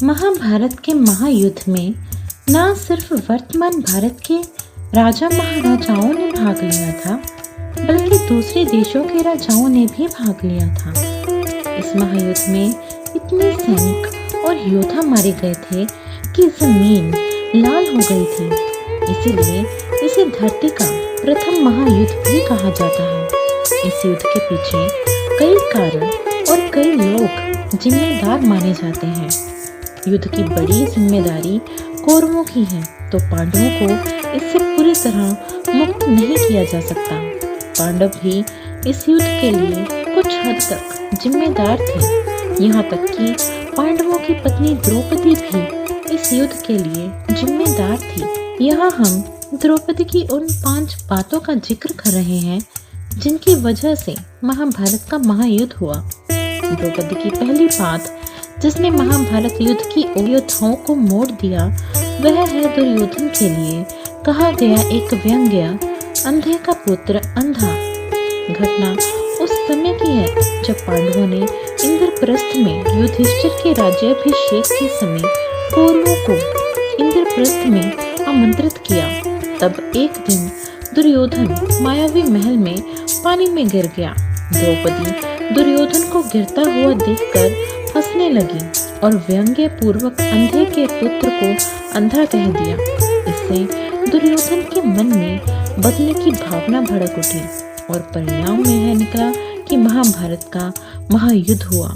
महाभारत के महायुद्ध में न सिर्फ वर्तमान भारत के राजा महाराजाओं ने भाग लिया था, बल्कि दूसरे देशों के राजाओं ने भी भाग लिया था। इस महायुद्ध में इतने सैनिक और योद्धा मारे गए थे कि जमीन लाल हो गई थी। इसीलिए इसे धरती का प्रथम महायुद्ध भी कहा जाता है। इस युद्ध के पीछे कई कारण और कई लोग जिम्मेदार माने जाते हैं। युद्ध की बड़ी जिम्मेदारी कौरवों की है, तो पांडवों को इससे पूरी तरह मुक्त नहीं किया जा सकता। पांडव भी इस युद्ध के लिए कुछ हद तक जिम्मेदार थे। यहाँ तक कि पांडवों की पत्नी द्रौपदी भी इस युद्ध के लिए जिम्मेदार थी। यहाँ हम द्रौपदी की उन 5 बातों का जिक्र कर रहे हैं जिनकी वजह से महाभारत का महायुद्ध हुआ। द्रौपदी की पहली बात जिसने महाभारत युद्ध की योद्धाओं को मोड़ दिया, वह है दुर्योधन के लिए कहा गया एक व्यंग्य, अंधे का पुत्र अंधा। घटना उस समय की है जब पांडवों ने इंद्रप्रस्थ में युधिष्ठिर के राज्याभिषेक के समय कौरवों को इंद्रप्रस्थ में आमंत्रित किया। तब एक दिन दुर्योधन मायावी महल में पानी में गिर गया। द्रौपदी दुर्योधन को गिरता हुआ देखकर हंसने लगी और व्यंग्य पूर्वक अंधे के पुत्र को अंधा कह दिया। इससे दुर्योधन के मन में बदले की भावना भड़क उठी और परिणाम में यह निकला कि महाभारत का महायुद्ध हुआ।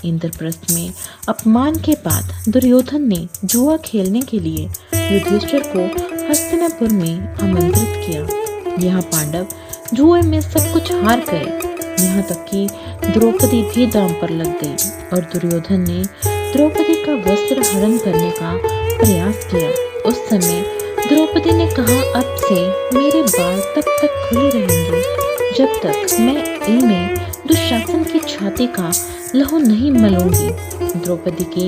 इंद्रप्रस्थ में अपमान के बाद दुर्योधन ने जुआ खेलने के लिए युधिष्ठिर को हस्तिनापुर में आमंत्रित किया। यहाँ पांडव जुए में सब कुछ हार गए। यहाँ तक कि द्रौपदी भी दांव पर लग गई और दुर्योधन ने द्रौपदी का वस्त्र हरण करने का प्रयास किया। उस समय द्रौपदी ने कहा, अब से मेरे बाल तब तक खुले रहेंगे जब तक मैं इनमें दुशासन की छाती का लहू नहीं मलूंगी। द्रौपदी की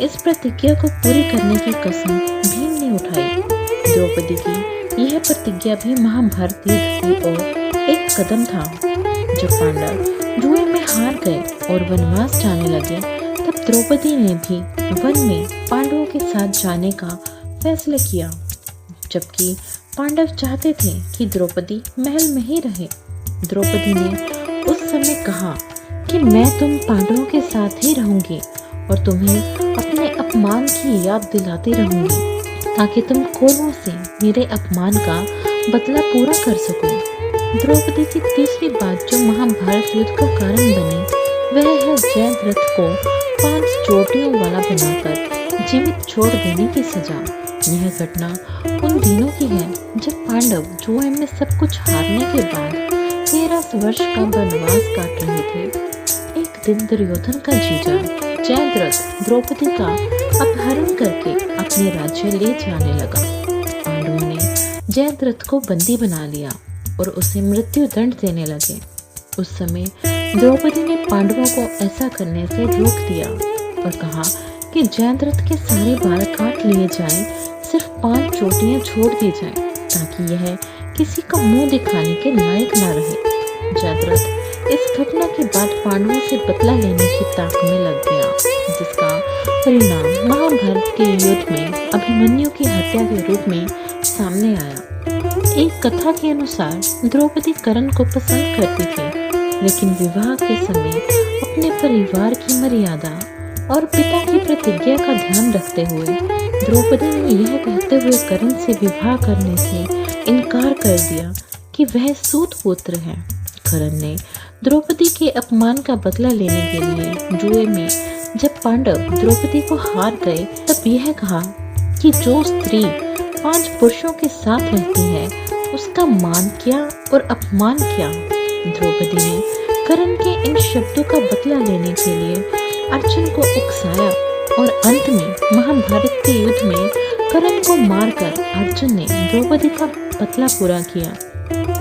इस प्रतिज्ञा को पूरी करने की कसम भीम ने उठाई। द्रौपदी की यह प्रतिज्ञा भी महाभारत युद्ध की ओर एक कदम था। जब पांडव जुए में हार गए और वनवास जाने लगे, तब द्रौपदी ने भी वन में पांडवों के साथ जाने का फैसला किया, जबकि पांडव चाहते थे कि द्रौपदी महल में ही रहे। द्रौपदी ने उस समय कहा कि मैं तुम पांडवों के साथ ही रहूंगी और तुम्हें अपने अपमान की याद दिलाती रहूंगी, ताकि तुम कौरवों से मेरे अपमान का बदला पूरा कर सको। द्रौपदी की तीसरी बात जो महाभारत युद्ध का कारण बनी, वह है जयद्रथ को 5 चोटियों वाला बनाकर जीवित छोड़ देने की सजा। यह घटना उन दिनों की है जब पांडव जुए में सब कुछ हारने के बाद 13 वर्ष का वनवास काट रहे थे। एक दिन दुर्योधन का जीजा जयद्रथ द्रौपदी का अपहरण करके अपने राज्य ले जाने लगा। पांडवों ने जयद्रथ को बंदी बना लिया और उसे मृत्यु दंड देने लगे। उस समय द्रौपदी ने पांडवों को ऐसा करने से रोक दिया और कहा कि जयद्रथ के सारे बाल काट लिए जाएं, सिर्फ 5 चोटियां छोड़ दी जाएं, ताकि यह किसी का मुंह दिखाने के लायक न रहे। जयद्रथ इस घटना के बाद पांडवों से बदला लेने की ताक में लग गया, जिसका परिणाम महाभारत के युद्ध में अभिमन्यु की हत्या के रूप में सामने आया। एक कथा के अनुसार द्रौपदी कर्ण को पसंद करती थी, लेकिन विवाह के समय अपने परिवार की मर्यादा और पिता की प्रतिज्ञा का ध्यान रखते हुए द्रौपदी ने यह कहते हुए कर्ण से विवाह करने से इनकार कर दिया कि वह सूत पुत्र है। कर्ण ने द्रौपदी के अपमान का बदला लेने के लिए जुए में जब पांडव द्रौपदी को हार गए, तब यह कहा कि जो स्त्री 5 पुरुषों के साथ रहती है, उसका मान क्या और अपमान क्या। द्रौपदी ने कर्ण के इन शब्दों का बदला लेने के लिए अर्जुन को उकसाया और अंत में महाभारत के युद्ध में कर्ण को मारकर अर्जुन ने द्रौपदी का बदला पूरा किया।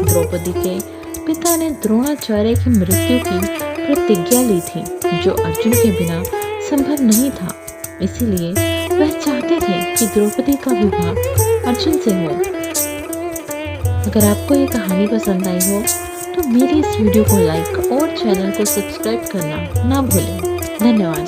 द्रौपदी के पिता ने द्रोणाचार्य की मृत्यु की प्रतिज्ञा ली थी, जो अर्जुन के बिना संभव नहीं था। इसीलिए वह चाहते थे कि द्रौपदी का विवाह अर्जुन से हो। अगर आपको ये कहानी पसंद आई हो तो मेरी इस वीडियो को लाइक और चैनल को सब्सक्राइब करना ना भूलें। धन्यवाद।